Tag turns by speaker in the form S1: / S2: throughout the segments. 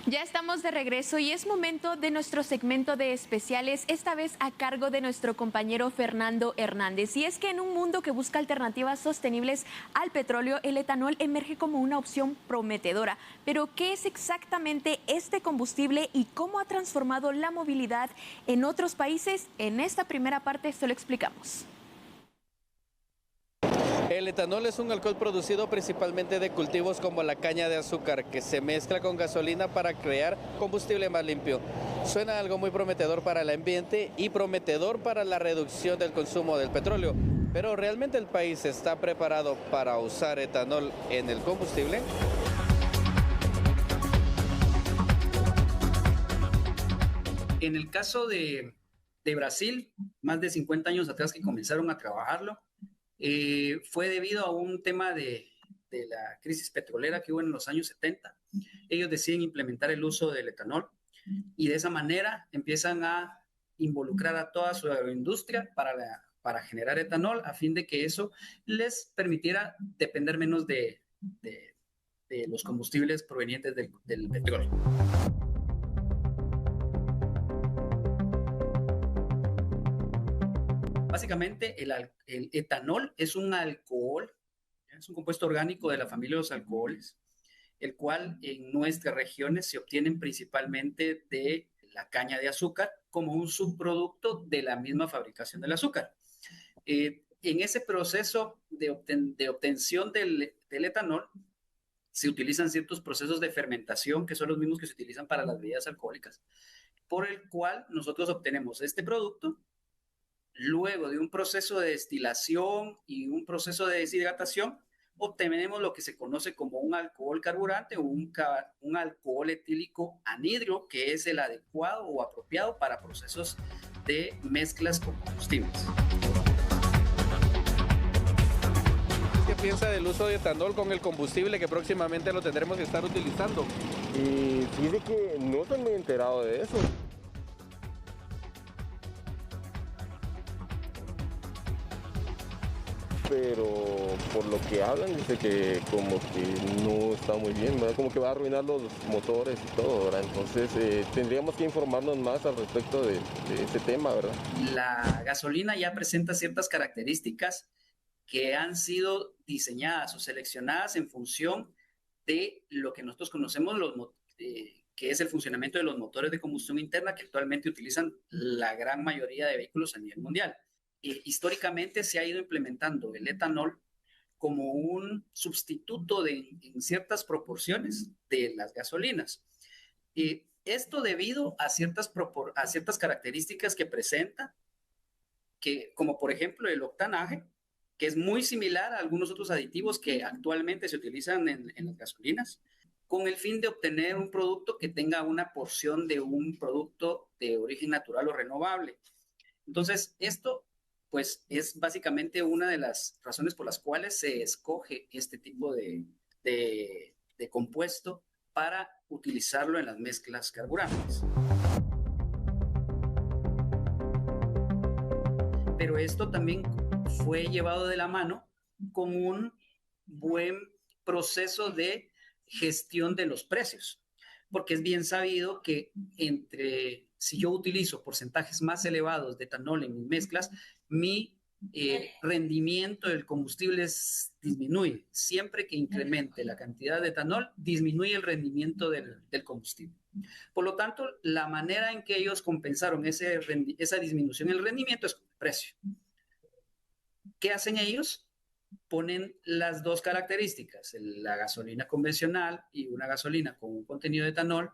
S1: Ya estamos de regreso y es momento de nuestro segmento de especiales, esta vez a cargo de nuestro compañero Fernando Hernández. Y es que en un mundo que busca alternativas sostenibles al petróleo, el etanol emerge como una opción prometedora. Pero, ¿qué es exactamente este combustible y cómo ha transformado la movilidad en otros países? En esta primera parte se lo explicamos.
S2: El etanol es un alcohol producido principalmente de cultivos como la caña de azúcar, que se mezcla con gasolina para crear combustible más limpio. Suena algo muy prometedor para el ambiente y prometedor para la reducción del consumo del petróleo. Pero ¿realmente el país está preparado para usar etanol en el combustible?
S3: En el caso de Brasil, más de 50 años atrás que comenzaron a trabajarlo, fue debido a un tema de la crisis petrolera que hubo en los años 70. Ellos deciden implementar el uso del etanol y de esa manera empiezan a involucrar a toda su agroindustria para generar etanol, a fin de que eso les permitiera depender menos de los combustibles provenientes del petróleo. Básicamente, el etanol es un alcohol, es un compuesto orgánico de la familia de los alcoholes, el cual en nuestras regiones se obtienen principalmente de la caña de azúcar como un subproducto de la misma fabricación del azúcar. En ese proceso de obtención del etanol se utilizan ciertos procesos de fermentación que son los mismos que se utilizan para las bebidas alcohólicas, por el cual nosotros obtenemos este producto. Luego de un proceso de destilación y un proceso de deshidratación, obtenemos lo que se conoce como un alcohol carburante o un alcohol etílico anhidro, que es el adecuado o apropiado para procesos de mezclas con combustibles.
S2: ¿Qué piensa del uso de etanol con el combustible que próximamente lo tendremos que estar utilizando?
S4: Y fíjate que no estoy muy enterado de eso. Pero por lo que hablan dice que como que no está muy bien, ¿verdad? Como que va a arruinar los motores y todo, ¿verdad? Entonces tendríamos que informarnos más al respecto de ese tema, ¿verdad?
S3: La gasolina ya presenta ciertas características que han sido diseñadas o seleccionadas en función de lo que nosotros conocemos que es el funcionamiento de los motores de combustión interna que actualmente utilizan la gran mayoría de vehículos a nivel mundial. Históricamente se ha ido implementando el etanol como un sustituto en ciertas proporciones de las gasolinas. Esto debido a ciertas características que presenta, como por ejemplo el octanaje, que es muy similar a algunos otros aditivos que actualmente se utilizan en las gasolinas, con el fin de obtener un producto que tenga una porción de un producto de origen natural o renovable. Entonces, esto pues es básicamente una de las razones por las cuales se escoge este tipo de compuesto para utilizarlo en las mezclas carburantes. Pero esto también fue llevado de la mano con un buen proceso de gestión de los precios, porque es bien sabido que si yo utilizo porcentajes más elevados de etanol en mis mezclas, mi rendimiento del combustible disminuye. Siempre que incremente la cantidad de etanol, disminuye el rendimiento del combustible. Por lo tanto, la manera en que ellos compensaron esa disminución en el rendimiento es con el precio. ¿Qué hacen ellos? Ponen las dos características, la gasolina convencional y una gasolina con un contenido de etanol,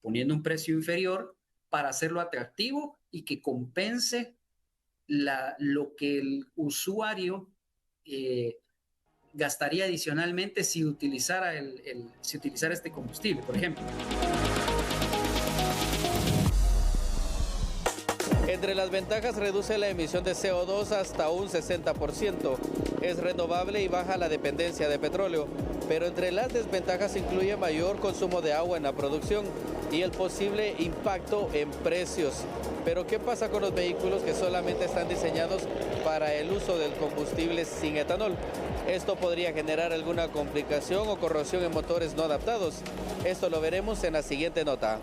S3: poniendo un precio inferior para hacerlo atractivo y que compense lo que el usuario gastaría adicionalmente si utilizara este combustible, por ejemplo.
S2: Entre las ventajas reduce la emisión de CO2 hasta un 60%. Es renovable y baja la dependencia de petróleo, pero entre las desventajas incluye mayor consumo de agua en la producción y el posible impacto en precios. Pero ¿qué pasa con los vehículos que solamente están diseñados para el uso del combustible sin etanol? Esto podría generar alguna complicación o corrosión en motores no adaptados. Esto lo veremos en la siguiente nota.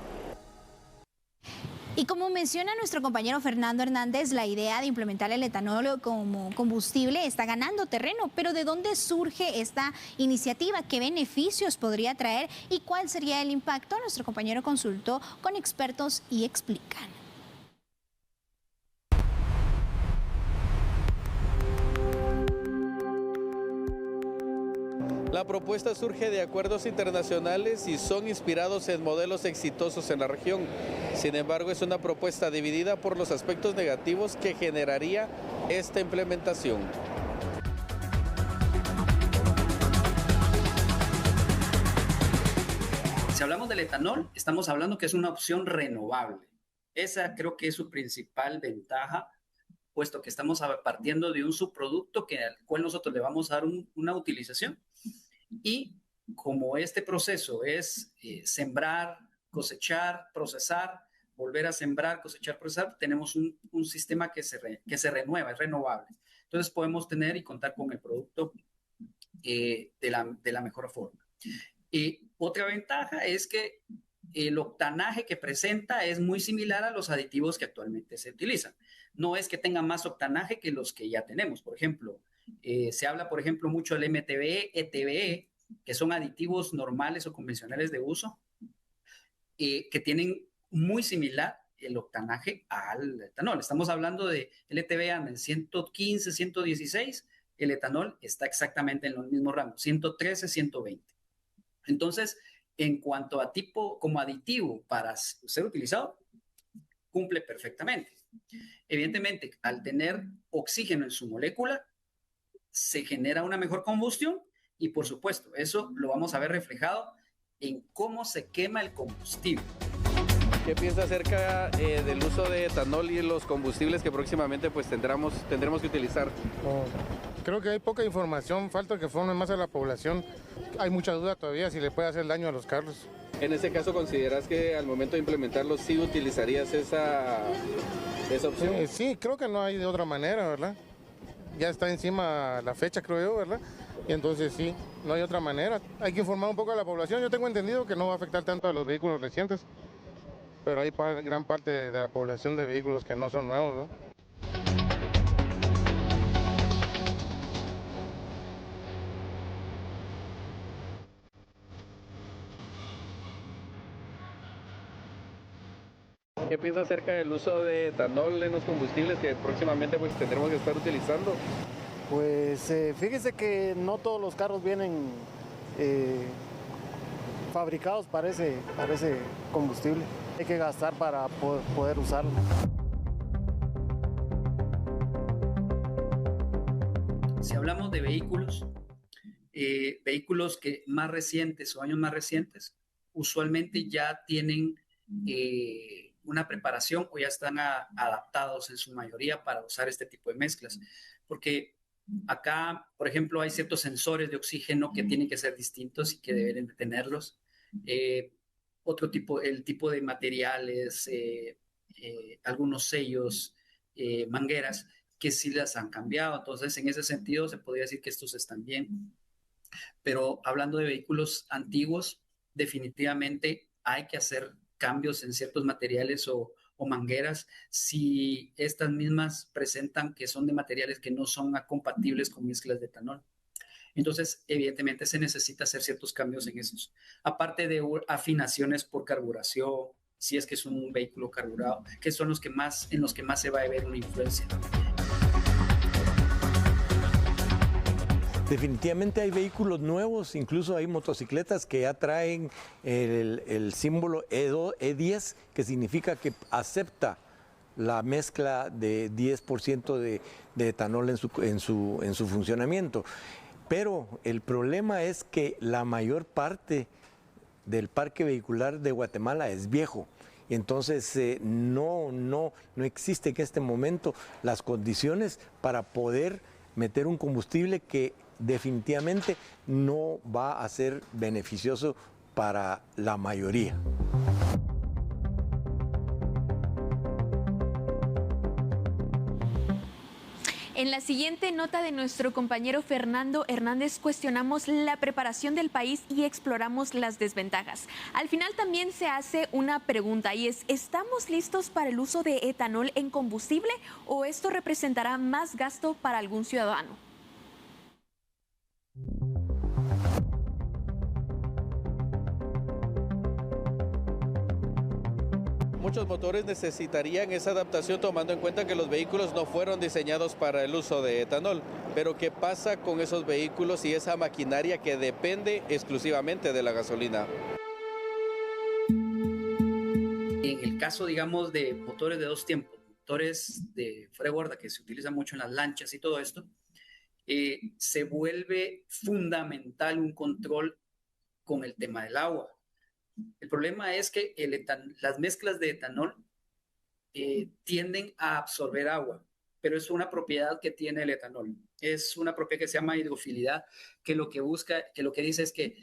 S5: Y como menciona nuestro compañero Fernando Hernández, la idea de implementar el etanol como combustible está ganando terreno, pero ¿de dónde surge esta iniciativa? ¿Qué beneficios podría traer y cuál sería el impacto? Nuestro compañero consultó con expertos y explican.
S2: La propuesta surge de acuerdos internacionales y son inspirados en modelos exitosos en la región. Sin embargo, es una propuesta dividida por los aspectos negativos que generaría esta implementación.
S3: Si hablamos del etanol, estamos hablando que es una opción renovable. Esa creo que es su principal ventaja, puesto que estamos partiendo de un subproducto al cual nosotros le vamos a dar una utilización. Y como este proceso es sembrar, cosechar, procesar, volver a sembrar, cosechar, procesar, tenemos un sistema que se renueva, es renovable. Entonces podemos tener y contar con el producto de la mejor forma. Otra ventaja es que el octanaje que presenta es muy similar a los aditivos que actualmente se utilizan. No es que tenga más octanaje que los que ya tenemos. Por ejemplo, se habla, por ejemplo, mucho del MTBE, ETBE, que son aditivos normales o convencionales de uso, que tienen muy similar el octanaje al etanol. Estamos hablando de LTBE en 115, 116, el etanol está exactamente en los mismos rangos, 113, 120. Entonces, en cuanto a como aditivo para ser utilizado, cumple perfectamente. Evidentemente, al tener oxígeno en su molécula, se genera una mejor combustión y, por supuesto, eso lo vamos a ver reflejado en cómo se quema el combustible.
S2: ¿Qué piensa acerca del uso de etanol y los combustibles que próximamente pues tendremos que utilizar?
S6: Creo que hay poca información, falta que forme más a la población. Hay mucha duda todavía si le puede hacer daño a los carros.
S2: En ese caso, ¿consideras que al momento de implementarlo sí utilizarías esa opción?
S6: Sí, creo que no hay de otra manera, ¿verdad? Ya está encima la fecha, creo yo, ¿verdad? Y entonces sí, no hay otra manera. Hay que informar un poco a la población. Yo tengo entendido que no va a afectar tanto a los vehículos recientes, pero hay gran parte de la población de vehículos que no son nuevos, ¿no?
S2: ¿Qué piensa acerca del uso de etanol en los combustibles que próximamente pues tendremos que estar utilizando?
S7: Pues fíjese que no todos los carros vienen fabricados para ese combustible. Hay que gastar para poder usarlo.
S3: Si hablamos de vehículos que más recientes o años más recientes, usualmente ya tienen una preparación o ya están adaptados en su mayoría para usar este tipo de mezclas. Porque acá, por ejemplo, hay ciertos sensores de oxígeno que tienen que ser distintos y que deben de tenerlos. El tipo de materiales, algunos sellos, mangueras, que sí las han cambiado. Entonces, en ese sentido, se podría decir que estos están bien. Pero hablando de vehículos antiguos, definitivamente hay que hacer cambios en ciertos materiales o mangueras si estas mismas presentan que son de materiales que no son compatibles con mezclas de etanol. Entonces, evidentemente, se necesita hacer ciertos cambios en esos. Aparte de afinaciones por carburación, si es que es un vehículo carburado, que son en los que más se va a ver una influencia.
S8: Definitivamente hay vehículos nuevos, incluso hay motocicletas que ya traen el símbolo E10, que significa que acepta la mezcla de 10% de etanol en su funcionamiento. Pero el problema es que la mayor parte del parque vehicular de Guatemala es viejo. Y entonces no existe en este momento las condiciones para poder meter un combustible que definitivamente no va a ser beneficioso para la mayoría.
S1: En la siguiente nota de nuestro compañero Fernando Hernández cuestionamos la preparación del país y exploramos las desventajas. Al final también se hace una pregunta y es, ¿estamos listos para el uso de etanol en combustible o esto representará más gasto para algún ciudadano?
S2: Muchos motores necesitarían esa adaptación tomando en cuenta que los vehículos no fueron diseñados para el uso de etanol. Pero ¿qué pasa con esos vehículos y esa maquinaria que depende exclusivamente de la gasolina?
S3: En el caso, digamos, de motores de 2 tiempos, motores de fuera de borda que se utilizan mucho en las lanchas y todo esto, se vuelve fundamental un control con el tema del agua. El problema es que las mezclas de etanol tienden a absorber agua, pero es una propiedad que tiene el etanol. Es una propiedad que se llama hidrofilidad, que lo que dice es que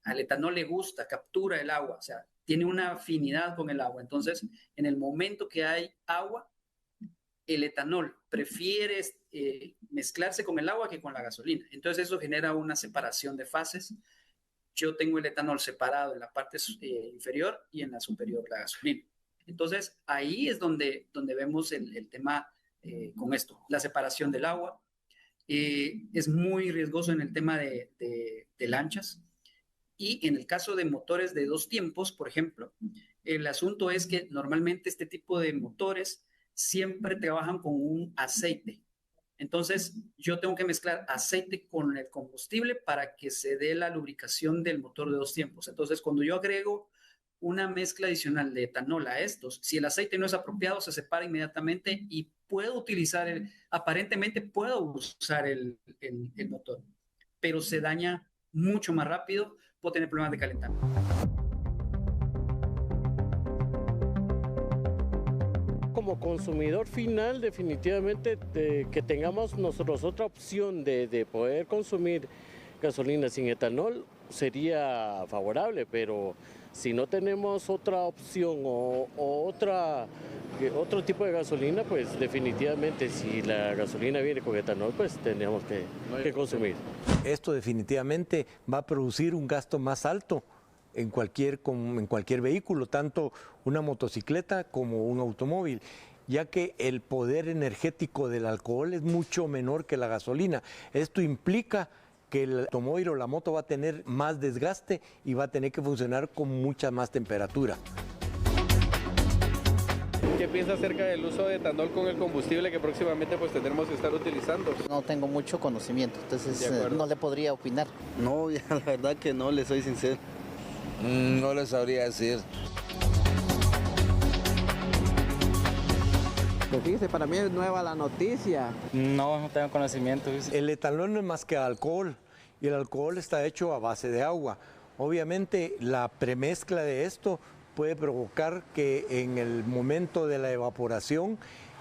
S3: al etanol le gusta, captura el agua, o sea, tiene una afinidad con el agua. Entonces, en el momento que hay agua, el etanol prefiere mezclarse con el agua que con la gasolina. Entonces, eso genera una separación de fases. Yo tengo el etanol separado en la parte inferior y en la superior la gasolina. Entonces, ahí es donde vemos el tema con esto, la separación del agua. Es muy riesgoso en el tema de lanchas. Y en el caso de motores de 2 tiempos, por ejemplo, el asunto es que normalmente este tipo de motores siempre trabajan con un aceite. Entonces, yo tengo que mezclar aceite con el combustible para que se dé la lubricación del motor de 2 tiempos. Entonces, cuando yo agrego una mezcla adicional de etanol a estos, si el aceite no es apropiado, se separa inmediatamente y aparentemente puedo usar el motor, pero se daña mucho más rápido, puedo tener problemas de calentamiento.
S9: Como consumidor final, definitivamente que tengamos nosotros otra opción de poder consumir gasolina sin etanol sería favorable, pero si no tenemos otra opción o otro tipo de gasolina, pues definitivamente si la gasolina viene con etanol, pues tendríamos que consumir.
S8: Esto definitivamente va a producir un gasto más alto en cualquier vehículo, tanto una motocicleta como un automóvil, ya que el poder energético del alcohol es mucho menor que la gasolina. Esto implica que el automóvil o la moto va a tener más desgaste y va a tener que funcionar con mucha más temperatura.
S2: ¿Qué piensa acerca del uso de etanol con el combustible que próximamente pues tendremos que estar utilizando?
S10: No tengo mucho conocimiento, entonces no le podría opinar.
S11: No, ya la verdad que no, le soy sincero.
S12: No le sabría decir.
S13: Pues fíjese, para mí es nueva la noticia.
S14: No tengo conocimiento.
S8: El etanol no es más que alcohol y el alcohol está hecho a base de agua. Obviamente la premezcla de esto puede provocar que en el momento de la evaporación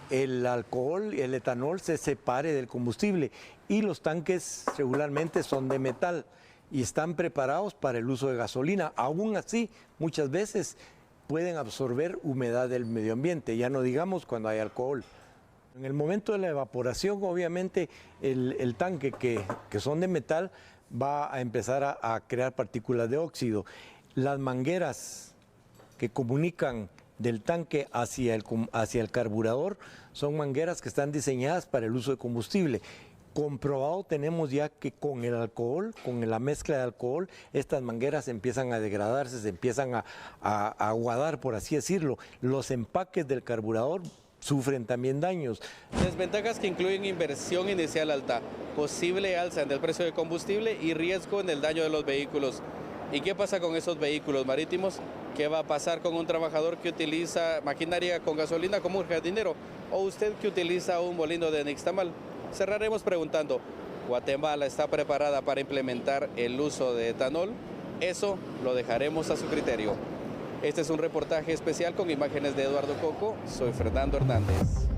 S8: el alcohol y el etanol se separe del combustible y los tanques regularmente son de metal y están preparados para el uso de gasolina. Aún así, muchas veces pueden absorber humedad del medio ambiente, ya no digamos cuando hay alcohol. En el momento de la evaporación, obviamente, el tanque que son de metal va a empezar a crear partículas de óxido. Las mangueras que comunican del tanque hacia el carburador son mangueras que están diseñadas para el uso de combustible. Comprobado tenemos ya que con el alcohol, con la mezcla de alcohol, estas mangueras empiezan a degradarse, se empiezan a aguadar, por así decirlo. Los empaques del carburador sufren también daños.
S2: Desventajas que incluyen inversión inicial alta, posible alza en el precio del combustible y riesgo en el daño de los vehículos. ¿Y qué pasa con esos vehículos marítimos? ¿Qué va a pasar con un trabajador que utiliza maquinaria con gasolina como un jardinero o usted que utiliza un molino de nixtamal? Cerraremos preguntando, ¿Guatemala está preparada para implementar el uso de etanol? Eso lo dejaremos a su criterio. Este es un reportaje especial con imágenes de Eduardo Coco. Soy Fernando Hernández.